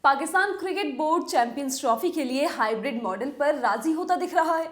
Pakistan cricket board champions trophy के लिए hybrid model पर राजी होता दिख रहा है।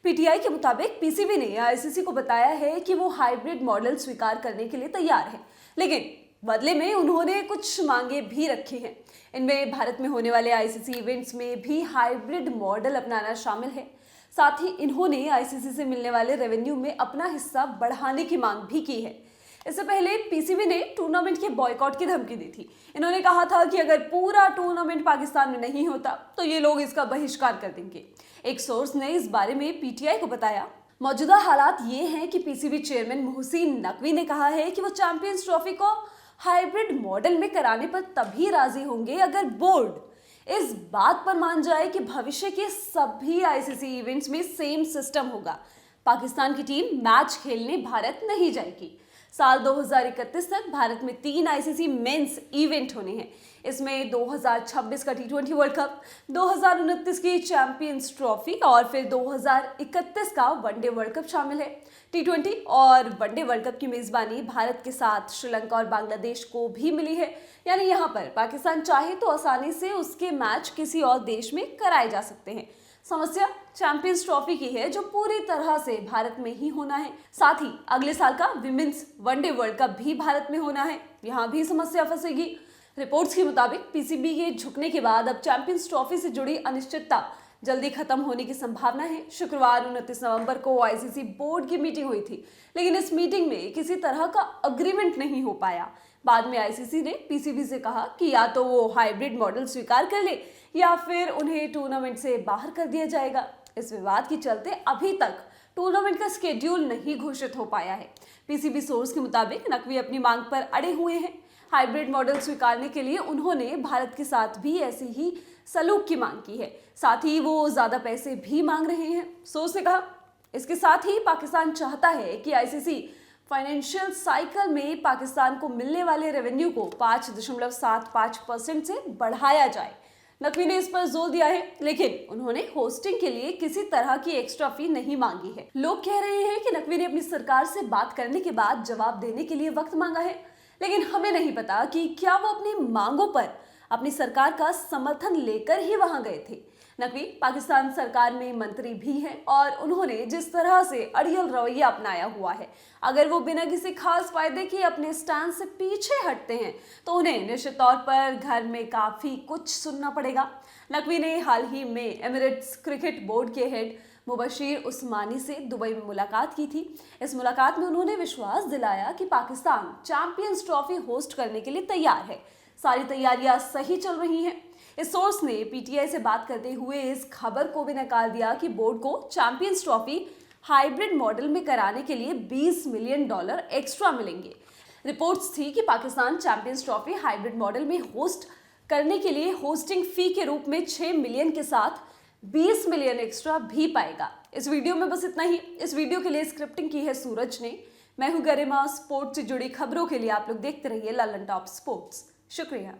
पीटीआई के मुताबिक पीसीबी ने आईसीसी को बताया है कि वो हाइब्रिड मॉडल स्वीकार करने के लिए तैयार है, लेकिन बदले में उन्होंने कुछ मांगे भी रखी हैं। इनमें भारत में होने वाले आईसीसी इवेंट्स में भी हाइब्रिड मॉडल अपनाना शामिल है। साथ ही इन्होंने आईसीसी से मिलने वाले रेवेन्यू में अपना हिस्सा बढ़ाने की मांग भी की है। इससे पहले पीसीबी ने टूर्नामेंट के बॉयकॉट की धमकी दी थी। इन्होंने कहा था कि अगर पूरा टूर्नामेंट पाकिस्तान में नहीं होता तो ये लोग इसका बहिष्कार कर देंगे। एक सोर्स ने इस बारे में पीटीआई को बताया, मौजूदा हालात ये हैं कि पीसीबी चेयरमैन मोहसिन नकवी ने कहा है कि वो चैंपियंस ट्रॉफी को हाइब्रिड मॉडल में कराने पर तभी राजी होंगे अगर बोर्ड इस बात पर मान जाए कि भविष्य के सभी आईसीसी इवेंट्स में सेम सिस्टम होगा। पाकिस्तान की टीम मैच खेलने भारत नहीं जाएगी। साल 2031 तक भारत में 3 आईसीसी मेंस इवेंट होने हैं। इसमें 2026 का टी20 वर्ल्ड कप, 2029 की चैंपियंस ट्रॉफी और फिर 2031 का वनडे वर्ल्ड कप शामिल है। टी20 और वनडे वर्ल्ड कप की मेजबानी भारत के साथ श्रीलंका और बांग्लादेश को भी मिली है। यानी यहाँ पर पाकिस्तान चाहे तो आसानी से उसके मैच किसी और देश में कराए जा सकते हैं। समस्या चैंपियंस ट्रॉफी की है, जो पूरी तरह से भारत में ही होना है। साथ ही अगले साल का विमेंस वनडे वर्ल्ड कप भी भारत में होना है, यहाँ भी समस्या फंसेगी। रिपोर्ट्स के मुताबिक पीसीबी के झुकने के बाद अब चैंपियंस ट्रॉफी से जुड़ी अनिश्चितता जल्दी खत्म होने की संभावना है। शुक्रवार 29 नवंबर को आईसीसी बोर्ड की मीटिंग हुई थी, लेकिन इस मीटिंग में किसी तरह का अग्रीमेंट नहीं हो पाया। बाद में आईसीसी ने पीसीबी से कहा कि या तो वो हाइब्रिड मॉडल स्वीकार कर ले या फिर उन्हें टूर्नामेंट से बाहर कर दिया जाएगा। इस विवाद के चलते अभी तक टूर्नामेंट का स्केड्यूल नहीं घोषित हो पाया है। पीसीबी सोर्स के मुताबिक नकवी अपनी मांग पर अड़े हुए हैं। हाइब्रिड मॉडल स्वीकारने के लिए उन्होंने भारत के साथ भी ऐसी ही सलूक की मांग की है। साथ ही वो ज्यादा पैसे भी मांग रहे हैं। सोर्स ने कहा, इसके साथ ही पाकिस्तान चाहता है कि आईसीसी फाइनेंशियल साइकिल में पाकिस्तान को मिलने वाले रेवेन्यू को 5.75% से बढ़ाया जाए। नकवी ने इस पर जोर दिया है, लेकिन उन्होंने होस्टिंग के लिए किसी तरह की एक्स्ट्रा फी नहीं मांगी है। लोग कह रहे हैं कि नकवी ने अपनी सरकार से बात करने के बाद जवाब देने के लिए वक्त मांगा है, लेकिन हमें नहीं पता कि क्या वो अपनी मांगों पर अपनी सरकार का समर्थन लेकर ही वहां गए थे। नकवी पाकिस्तान सरकार में मंत्री भी हैं और उन्होंने जिस तरह से अड़ियल रवैया अपनाया हुआ है, अगर वो बिना किसी खास फायदे के अपने स्टैंड से पीछे हटते हैं तो उन्हें निश्चित तौर पर घर में काफी कुछ सुनना पड़ेगा। नकवी ने हाल ही में एमिरेट्स क्रिकेट बोर्ड के हेड मुबशीर उस्मानी से दुबई में मुलाकात की थी। इस मुलाकात में उन्होंने विश्वास दिलाया कि पाकिस्तान चैंपियंस ट्रॉफी होस्ट करने के लिए तैयार है। सारी तैयारियां सही चल रही हैं। इस सोर्स ने पीटीआई से बात करते हुए इस खबर को भी नकार दिया कि बोर्ड को चैंपियंस ट्रॉफी हाइब्रिड मॉडल में कराने के लिए $20 मिलियन एक्स्ट्रा मिलेंगे। रिपोर्ट्स थी कि Pakistan champions trophy hybrid model में होस्ट करने के लिए होस्टिंग फी के रूप में 6 मिलियन के साथ 20 मिलियन एक्स्ट्रा भी पाएगा। इस वीडियो में बस इतना ही। इस वीडियो के लिए स्क्रिप्टिंग की है सूरज ने। मैं हूं गरिमा। स्पोर्ट्स से जुड़ी खबरों के लिए आप लोग देखते रहिए ललन टॉप स्पोर्ट्स। शुक्रिया।